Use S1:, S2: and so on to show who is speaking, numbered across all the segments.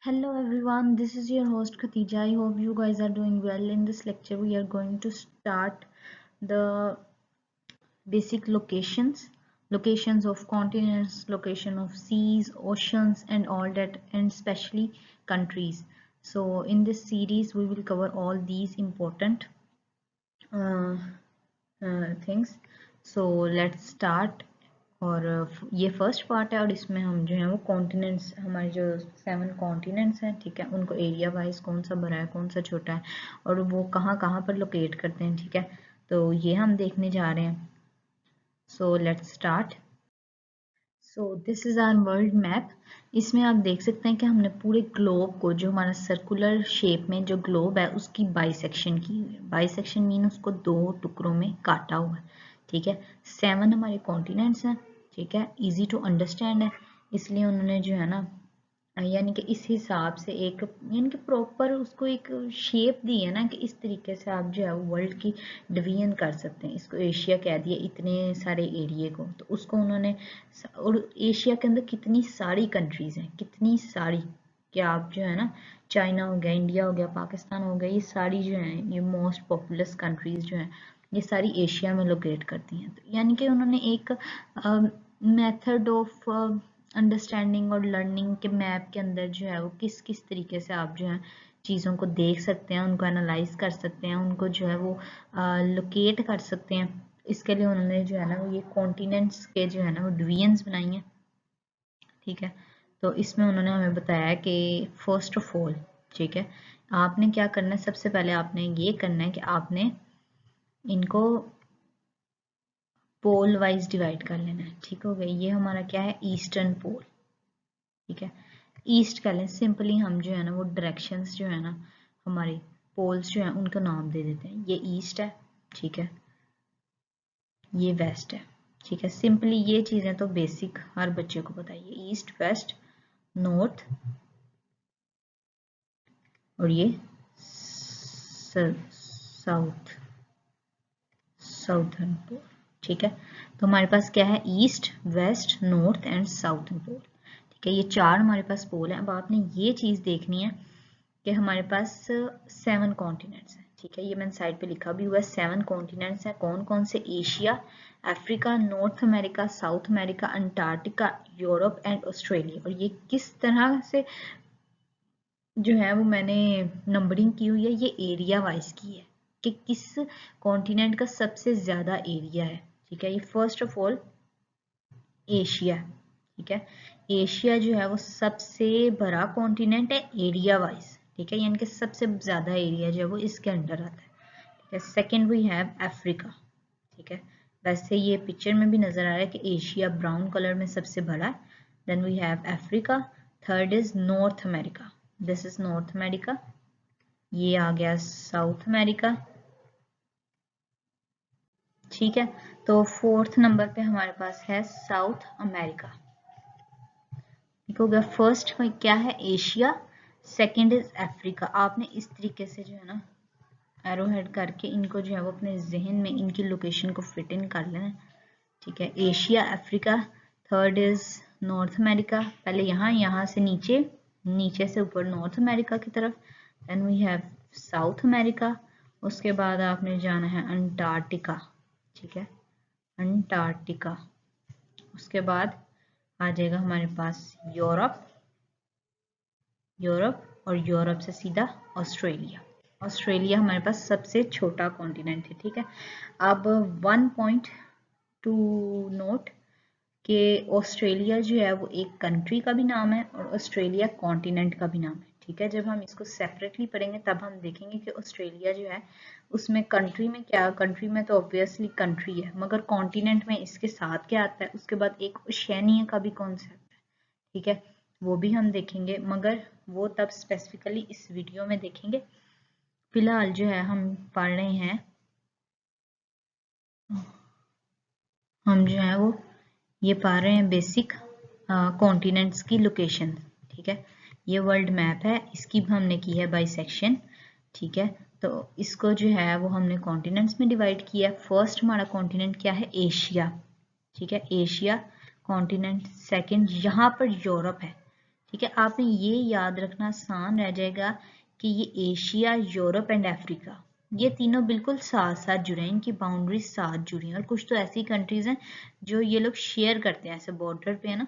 S1: Hello everyone, this is your host Khatija. I hope you guys are doing well. In this lecture, we are going to start the basic locations of continents, location of seas, oceans, and all that, and especially countries. So, in this series, we will cover all these important uh, things. So let's start. और ये first part है और इसमें हम जो है वो continents हमारे जो 7 कॉन्टिनेंट्स हैं, ठीक है, उनको एरिया वाइज कौन सा बड़ा है कौन सा छोटा है और वो कहाँ कहाँ पर लोकेट करते हैं, ठीक है, तो ये हम देखने जा रहे हैं. So let's start. So this is our world map. इसमें आप देख सकते हैं कि हमने पूरे ग्लोब को, जो हमारा सर्कुलर शेप में जो ग्लोब है, उसकी बाइसेक्शन की हुई है. बाइसेक्शन मीन उसको 2 टुकड़ों में काटा हुआ है, ठीक है. 7 हमारे कॉन्टिनेंट्स हैं, ठीक है, इजी टू अंडरस्टैंड है, इसलिए उन्होंने जो है ना यानी कि इस हिसाब से एक यानी कि प्रॉपर उसको एक शेप दी है ना कि इस तरीके से आप जो है वर्ल्ड की डिवीजन कर सकते हैं. इसको एशिया कह दिया इतने सारे एरिए को, तो उसको उन्होंने, और एशिया के अंदर कितनी सारी कंट्रीज हैं, कितनी सारी, कि आप जो है ना चाइना हो गया, इंडिया हो गया, पाकिस्तान हो गया, ये सारी जो हैं ये मोस्ट पॉपुलस कंट्रीज जो हैं ये सारी एशिया में लोकेट करती हैं. तो यानी कि उन्होंने एक मेथड ऑफ अंडरस्टैंडिंग और लर्निंग के मैप के अंदर जो है वो किस किस तरीके से आप जो है चीज़ों को देख सकते हैं, उनको एनालाइज कर सकते हैं, उनको जो है वो लोकेट कर सकते हैं. इसके लिए उन्होंने जो है ना वो ये कॉन्टिनेंट्स के जो है ना वो डिवीजन्स बनाई हैं, ठीक है. तो इसमें उन्होंने हमें बताया कि फर्स्ट ऑफ ऑल, ठीक है, आपने क्या करना है, सबसे पहले आपने ये करना है कि आपने इनको पोल वाइज डिवाइड कर लेना है, ठीक हो गया. ये हमारा क्या है, ईस्टर्न पोल, ठीक है. ईस्ट कर लें सिंपली, हम जो है ना वो डायरेक्शंस जो है ना हमारे पोल्स जो है उनको नाम दे देते हैं. ये ईस्ट है, ठीक है, ये वेस्ट है, ठीक है. सिंपली ये चीज़ें तो बेसिक हर बच्चे को पता है, ये ईस्ट वेस्ट नॉर्थ और ये साउथ, साउथर्न पोल, ठीक है. तो हमारे पास क्या है, east west north and southern pole, ठीक है. ये 4 हमारे पास पोल हैं. अब आपने ये चीज़ देखनी है कि हमारे पास 7 कॉन्टिनेंट्स हैं, ठीक है. ये मैंने साइड पे लिखा भी हुआ है, 7 कॉन्टिनेंट्स हैं. कौन कौन से, Asia, Africa, north America, south America, Antarctica, Europe and Australia. और ये किस तरह से जो है वो मैंने नंबरिंग की हुई है, ये एरिया वाइज की है कि किस कॉन्टिनेंट का सबसे ज़्यादा एरिया है, ठीक है. ये फर्स्ट ऑफ ऑल एशिया, ठीक है. एशिया जो है वो सबसे बड़ा कॉन्टिनेंट है एरिया वाइज, ठीक है, यानी कि सबसे ज़्यादा एरिया जो है वो इसके अंडर आता है, ठीक है. सेकेंड वी हैव अफ्रीका, ठीक है. वैसे ये पिक्चर में भी नज़र आ रहा है कि एशिया ब्राउन कलर में सबसे बड़ा है. Then we have Africa. Third is North America, this is North America. ये आ गया साउथ अमेरिका, ठीक है. तो फोर्थ नंबर पे हमारे पास है साउथ अमेरिका, ठीक हो गया. फर्स्ट में क्या है, एशिया, सेकंड इज अफ्रीका. आपने इस तरीके से जो है ना एरो हेड करके इनको जो है वो अपने जहन में इनकी लोकेशन को फिट इन कर लेना, ठीक है. Asia, Africa, third is North America. पहले यहाँ से नीचे, नीचे से ऊपर नॉर्थ अमेरिका की तरफ. Then we have South America. उसके बाद आपने जाना है अंटार्कटिका, ठीक है, अंटार्कटिका. उसके बाद आ जाएगा हमारे पास यूरोप, यूरोप और यूरोप से सीधा ऑस्ट्रेलिया. ऑस्ट्रेलिया हमारे पास सबसे छोटा कॉन्टिनेंट है, ठीक है. अब 1.2 नोट कि ऑस्ट्रेलिया जो है वो एक कंट्री का भी नाम है और ऑस्ट्रेलिया कॉन्टिनेंट का भी नाम है, ठीक है. जब हम इसको सेपरेटली पढ़ेंगे तब हम देखेंगे कि ऑस्ट्रेलिया जो है उसमें कंट्री में क्या, कंट्री में तो ऑब्वियसली कंट्री है, मगर कॉन्टिनेंट में इसके साथ क्या आता है. उसके बाद एक ओशियानिया का भी कॉन्सेप्ट है, ठीक है, वो भी हम देखेंगे, मगर वो तब स्पेसिफिकली इस वीडियो में देखेंगे. फिलहाल जो है हम पढ़ रहे हैं, हम जो है वो ये पा रहे हैं बेसिक कॉन्टिनेंट्स की लोकेशन, ठीक है. ये वर्ल्ड मैप है, इसकी भी हमने की है बाई सेक्शन, ठीक है. तो इसको जो है वो हमने कॉन्टिनेंट्स में डिवाइड किया. फर्स्ट हमारा कॉन्टिनेंट क्या है, एशिया, ठीक है, एशिया कॉन्टिनेंट. सेकंड यहाँ पर यूरोप है, ठीक है, आपने ये याद रखना, आसान रह जाएगा कि ये एशिया, यूरोप एंड अफ्रीका, ये तीनों बिल्कुल साथ साथ जुड़े हैं, इनकी बाउंड्रीज साथ जुड़ी हैं। और कुछ तो ऐसी कंट्रीज हैं जो ये लोग शेयर करते हैं, ऐसे बॉर्डर पे है ना,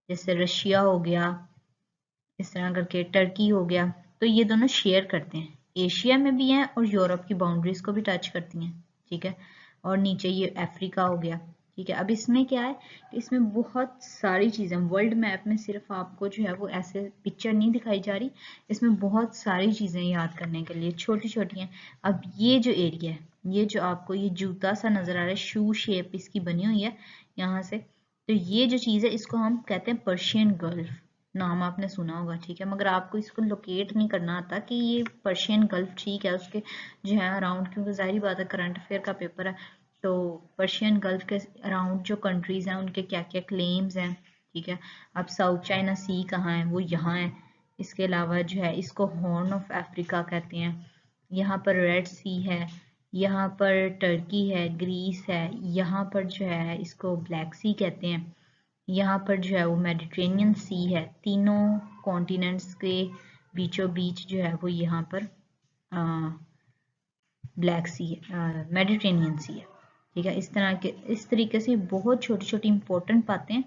S1: जैसे रशिया हो गया, इस तरह करके टर्की हो गया, तो ये दोनों शेयर करते हैं, एशिया में भी हैं और यूरोप की बाउंड्रीज को भी टच करती हैं। ठीक है, और नीचे ये अफ्रीका हो गया। ठीक है, अब इसमें क्या है, इसमें बहुत सारी चीज़ें, वर्ल्ड मैप में सिर्फ आपको जो है वो ऐसे पिक्चर नहीं दिखाई जा रही, इसमें बहुत सारी चीज़ें याद करने के लिए, छोटी छोटी हैं। अब ये जो एरिया है, ये जो आपको ये जूता सा नज़र आ रहा है, शू शेप इसकी बनी हुई है यहाँ से, तो ये जो चीज़ है इसको हम कहते हैं पर्शियन गल्फ, नाम आपने सुना होगा। ठीक है, मगर आपको इसको लोकेट नहीं करना आता कि ये पर्शियन गल्फ ठीक है उसके जो है अराउंड, क्योंकि जाहिर बात है करंट अफेयर का पेपर है, तो पर्शियन गल्फ के अराउंड जो कंट्रीज हैं उनके क्या क्या क्लेम्स हैं। ठीक है, अब साउथ चाइना सी कहाँ है, वो यहाँ है। इसके अलावा जो है इसको हॉर्न ऑफ अफ्रीका कहते हैं, यहाँ पर रेड सी है, यहाँ पर टर्की है, ग्रीस है, यहाँ पर जो है इसको ब्लैक सी कहते हैं, यहाँ पर जो है वो मेडिटेरेनियन सी है, तीनों कॉन्टिनेंट्स के बीचों बीच जो है वो यहाँ पर ब्लैक सी है, मेडिटेरेनियन सी है। ठीक है, इस तरीके से बहुत छोटी छोटी इंपॉर्टेंट बातें हैं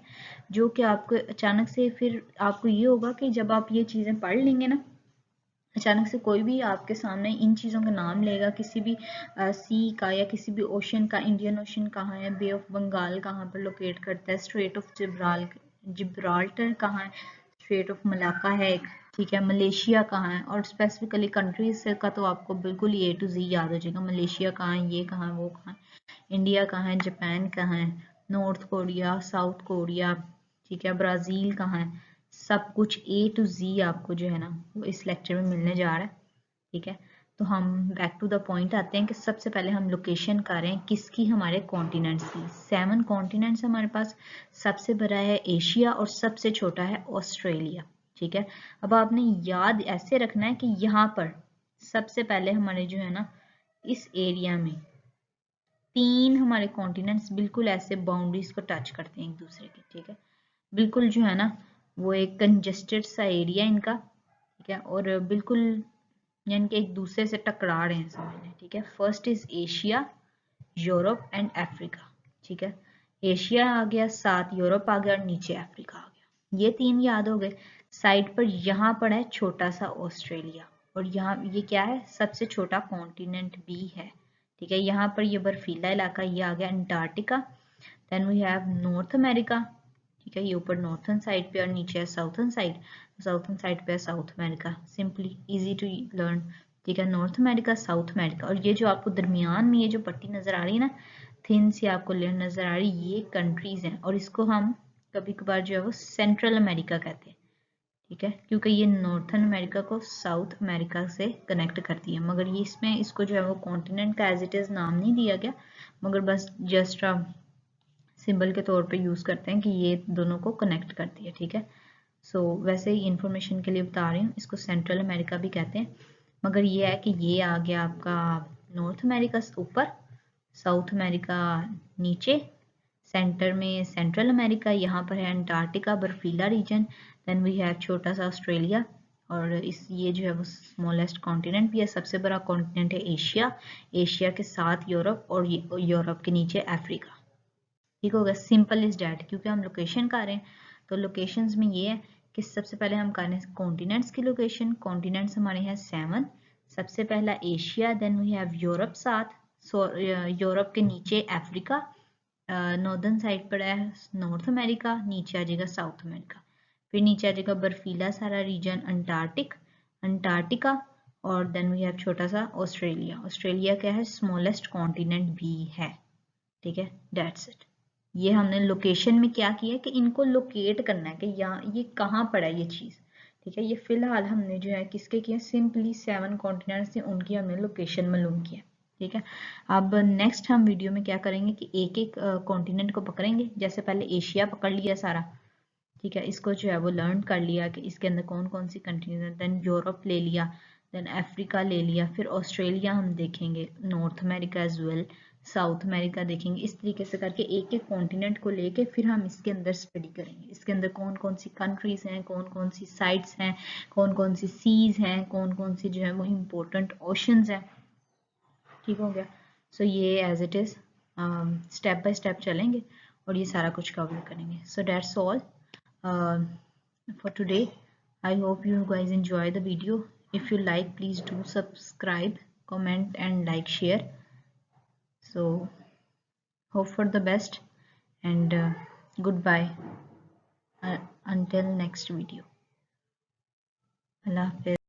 S1: जो कि आपको अचानक से, फिर आपको ये होगा कि जब आप ये चीज़ें पढ़ लेंगे ना, अचानक से कोई भी आपके सामने इन चीज़ों का नाम लेगा, किसी भी सी का या किसी भी ओशन का, इंडियन ओशन कहाँ है, बे ऑफ बंगाल कहाँ पर लोकेट करता है, स्ट्रेट ऑफ जिब्राल्टर कहाँ है, स्ट्रेट ऑफ मलाका है एक। ठीक है, मलेशिया कहाँ है, और स्पेसिफिकली कंट्रीज का तो आपको बिल्कुल ए टू जी याद हो जाएगा, मलेशिया कहाँ है, ये कहाँ है, वो कहाँ है, इंडिया कहाँ है, जापान कहाँ है, नॉर्थ कोरिया, साउथ कोरिया, ठीक है, ब्राज़ील कहाँ है, सब कुछ ए टू जी आपको जो है ना वो इस लेक्चर में मिलने जा रहा है। ठीक है, तो हम बैक टू द पॉइंट आते हैं कि सबसे पहले हम लोकेशन कर रहे हैं किसकी, हमारे कॉन्टिनेंट्स की। 7 कॉन्टिनेंट्स हमारे पास, सबसे बड़ा है एशिया और सबसे छोटा है ऑस्ट्रेलिया। ठीक है, अब आपने याद ऐसे रखना है कि यहाँ पर सबसे पहले हमारे जो है ना इस एरिया में 3 हमारे कॉन्टिनेंट्स बिल्कुल ऐसे बाउंड्रीज को टच करते हैं एक दूसरे के। ठीक है, बिल्कुल जो है ना वो एक कंजेस्टेड सा एरिया इनका। ठीक है, और बिल्कुल यानी कि एक दूसरे से टकरा रहे हैं समझ लें। ठीक है, first is Asia, Europe and Africa. ठीक है, एशिया आ गया, साथ यूरोप आ गया और नीचे अफ्रीका आ गया, ये 3 याद हो गए। साइड पर यहाँ पर है छोटा सा ऑस्ट्रेलिया, और यहाँ ये क्या है, सबसे छोटा कॉन्टिनेंट भी है। ठीक है, यहाँ पर ये बर्फीला इलाका, ये आ गया Antarctica. Then we have North America. ठीक है, ये ऊपर नॉर्थन साइड पे और नीचे है साउथन साइड, साउथन साइड पे है South America, simply easy to learn. ठीक है, नॉर्थ अमेरिका, साउथ अमेरिका, और ये जो आपको दरमियान में ये जो पट्टी नजर आ रही है ना, थिन सी आपको लेयर नजर आ रही, ये कंट्रीज हैं, और इसको हम कभी कभार जो है वो सेंट्रल अमेरिका कहते हैं। ठीक है, क्योंकि ये नॉर्थन अमेरिका को साउथ अमेरिका से कनेक्ट करती है, मगर ये इसमें इसको जो है वो कॉन्टिनेंट का एज इट इज नाम नहीं दिया गया, मगर बस जस्ट सिंबल के तौर पे यूज करते हैं कि ये दोनों को कनेक्ट करती है। ठीक है, सो वैसे ही इंफॉर्मेशन के लिए बता रही हूँ, इसको सेंट्रल अमेरिका भी कहते हैं, मगर ये है कि ये आ गया आपका नॉर्थ अमेरिका ऊपर, साउथ अमेरिका नीचे, सेंटर में सेंट्रल अमेरिका, यहाँ पर है अंटार्कटिका बर्फीला रीजन, देन वी हैव छोटा सा ऑस्ट्रेलिया, और इस ये जो है वो स्मॉलेस्ट कॉन्टिनेंट भी है, सबसे बड़ा कॉन्टिनेंट है एशिया, एशिया के साथ यूरोप, और यूरोप के नीचे अफ्रीका। ठीक होगा, सिंपल इज डैट, क्योंकि हम लोकेशन कर रहे हैं तो लोकेशंस में ये है कि सबसे पहले हम कर रहे हैं कॉन्टिनेंट्स की लोकेशन। कॉन्टिनेंट्स हमारे हैं 7, सबसे पहला Asia, then we have Europe साथ, यूरोप के नीचे अफ्रीका, नॉर्दर्न साइड पर है नॉर्थ अमेरिका, नीचे आ जाएगा साउथ अमेरिका, फिर नीचे आ जाएगा बर्फीला सारा रीजन अंटार्कटिका, और देन वी हैव छोटा सा ऑस्ट्रेलिया। ऑस्ट्रेलिया क्या है, स्मॉलेस्ट कॉन्टिनेंट भी है। ठीक है, दैट्स इट। ये हमने लोकेशन में क्या किया है कि इनको लोकेट करना है कि यहाँ ये कहाँ पड़ा है ये चीज़। ठीक है, ये फिलहाल हमने जो है किसके किया, सिंपली 7 कॉन्टिनेंट्स थे उनकी हमने लोकेशन मालूम किया। ठीक है, अब नेक्स्ट हम वीडियो में क्या करेंगे कि एक एक कॉन्टिनेंट को पकड़ेंगे, जैसे पहले एशिया पकड़ लिया सारा। ठीक है, इसको जो है वो लर्न कर लिया कि इसके अंदर कौन कौन सी कंट्रीज हैं, देन यूरोप ले लिया, देन अफ्रीका ले लिया, फिर ऑस्ट्रेलिया हम देखेंगे, North America as well, South America देखेंगे। इस तरीके से करके एक एक कॉन्टिनेंट को लेके फिर हम इसके अंदर स्टडी करेंगे। इसके अंदर कौन कौन सी कंट्रीज हैं, कौन कौन सी साइट्स हैं, कौन कौन सी सीज हैं, कौन कौन सी जो है वो इम्पोर्टेंट ओशंस हैं। ठीक हो गया। सो ये as it is step by step चलेंगे और ये सारा कुछ कवर करेंगे। So that's all for today. I hope you guys enjoy the video. If you like, please do subscribe, comment and like, share. So hope for the best and goodbye until next video. Allah Hafiz.